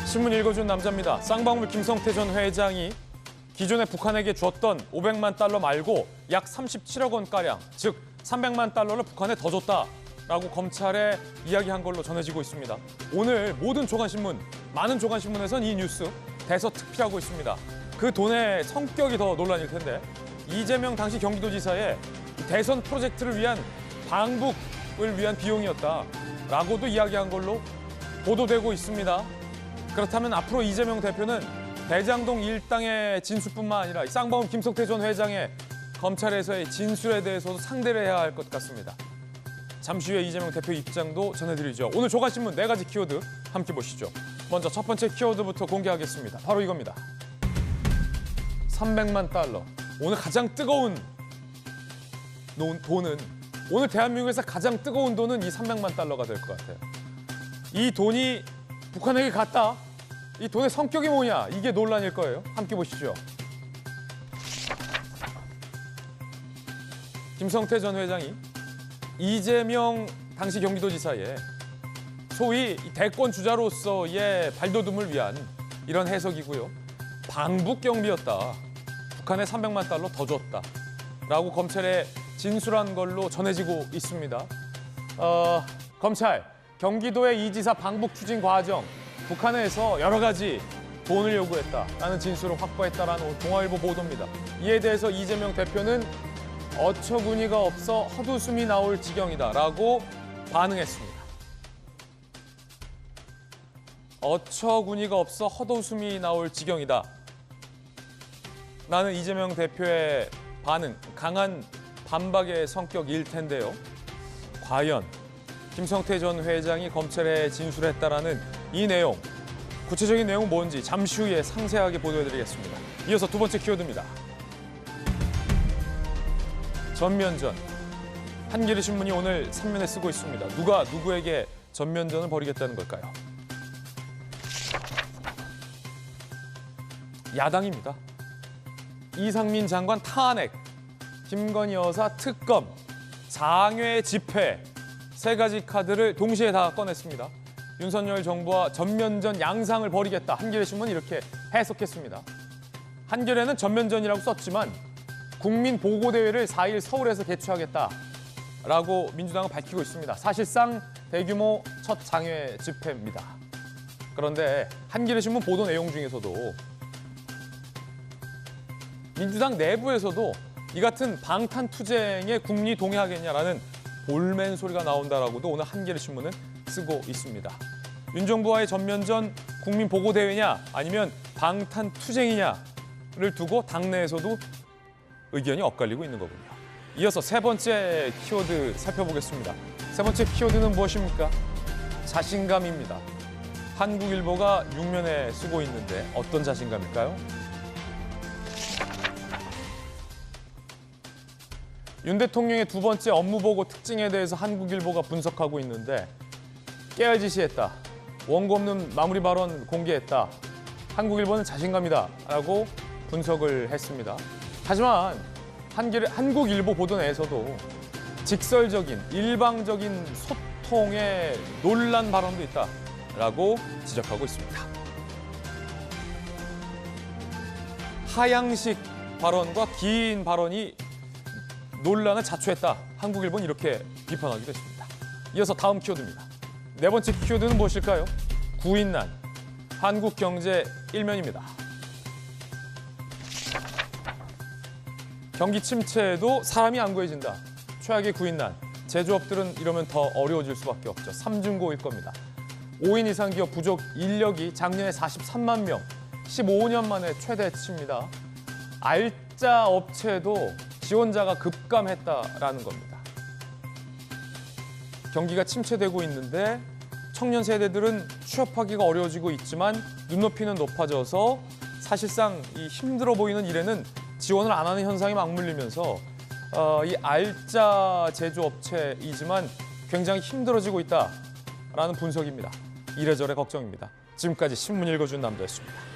신문 읽어준 남자입니다. 쌍방울 김성태 전 회장이 기존에 북한에게 줬던 500만 달러 말고 약 37억 원가량, 즉 300만 달러를 북한에 더 줬다라고 검찰에 이야기한 걸로 전해지고 있습니다. 오늘 모든 조간신문, 많은 조간신문에선 이 뉴스 대서특필하고 있습니다. 그 돈의 성격이 더 논란일 텐데 이재명 당시 경기도지사의 대선 프로젝트를 위한 방북을 위한 비용이었다라고도 이야기한 걸로 보도되고 있습니다. 그렇다면 앞으로 이재명 대표는 대장동 일당의 진술뿐만 아니라 쌍방울 김성태 전 회장의 검찰에서의 진술에 대해서도 상대를 해야 할 것 같습니다. 잠시 후에 이재명 대표 입장도 전해드리죠. 오늘 조간신문 4가지 키워드 함께 보시죠. 먼저 첫 번째 키워드부터 공개하겠습니다. 바로 이겁니다. 300만 달러. 오늘 가장 뜨거운 돈은, 오늘 대한민국에서 가장 뜨거운 돈은 이 300만 달러가 될 것 같아요. 이 돈이 북한에게 갔다. 이 돈의 성격이 뭐냐? 이게 논란일 거예요. 함께 보시죠. 김성태 전 회장이 이재명 당시 경기도지사의 소위 대권 주자로서의 발돋움을 위한 이런 해석이고요. 방북 경비였다. 북한에 300만 달러 더 줬다. 라고 검찰에 진술한 걸로 전해지고 있습니다. 검찰, 경기도의 이 지사 방북 추진 과정, 북한에서 여러 가지 돈을 요구했다라는 진술을 확보했다라는 동아일보 보도입니다. 이에 대해서 이재명 대표는 어처구니가 없어 헛웃음이 나올 지경이다라고 반응했습니다. 어처구니가 없어 헛웃음이 나올 지경이다. 라는 이재명 대표의 반응, 강한 반박의 성격일 텐데요. 과연 김성태 전 회장이 검찰에 진술했다라는 이 내용, 구체적인 내용은 뭔지 잠시 후에 상세하게 보도해드리겠습니다. 이어서 두 번째 키워드입니다. 전면전. 한겨레신문이 오늘 3면에 쓰고 있습니다. 누가 누구에게 전면전을 벌이겠다는 걸까요? 야당입니다. 이상민 장관 탄핵, 김건희 여사 특검, 장외 집회, 3가지 카드를 동시에 다 꺼냈습니다. 윤석열 정부와 전면전 양상을 벌이겠다. 한겨레신문은 이렇게 해석했습니다. 한겨레는 전면전이라고 썼지만 국민보고대회를 4일 서울에서 개최하겠다라고 민주당은 밝히고 있습니다. 사실상 대규모 첫 장외 집회입니다. 그런데 한겨레신문 보도 내용 중에서도 민주당 내부에서도 이 같은 방탄투쟁에 국민이 동의하겠냐라는 볼멘 소리가 나온다라고도 오늘 한겨레신문은 쓰고 있습니다. 윤 정부와의 전면전 국민보고대회냐 아니면 방탄투쟁이냐를 두고 당내에서도 의견이 엇갈리고 있는 거군요. 이어서 세 번째 키워드 살펴보겠습니다. 세 번째 키워드는 무엇입니까? 자신감입니다. 한국일보가 6면에 쓰고 있는데 어떤 자신감일까요? 윤 대통령의 두 번째 업무보고 특징에 대해서 한국일보가 분석하고 있는데 깨알짓이했다. 원고 없는 마무리 발언 공개했다. 한국일보는 자신감이다 라고 분석을 했습니다. 하지만 한국일보 보도 내에서도 직설적인, 일방적인 소통에 논란 발언도 있다라고 지적하고 있습니다. 하향식 발언과 긴 발언이 논란을 자초했다. 한국일보는 이렇게 비판하기도 했습니다. 이어서 다음 키워드입니다. 네 번째 키워드는 무엇일까요? 구인난, 한국경제 1면입니다. 경기 침체에도 사람이 안 구해진다. 최악의 구인난. 제조업들은 이러면 더 어려워질 수밖에 없죠. 삼중고일 겁니다. 5인 이상 기업 부족 인력이 작년에 43만 명, 15년 만에 최대치입니다. 알짜 업체도 지원자가 급감했다라는 겁니다. 경기가 침체되고 있는데 청년 세대들은 취업하기가 어려워지고 있지만 눈높이는 높아져서 사실상 이 힘들어 보이는 일에는 지원을 안 하는 현상이 맞물리면서 이 알짜 제조업체이지만 굉장히 힘들어지고 있다라는 분석입니다. 이래저래 걱정입니다. 지금까지 신문 읽어준 남자였습니다.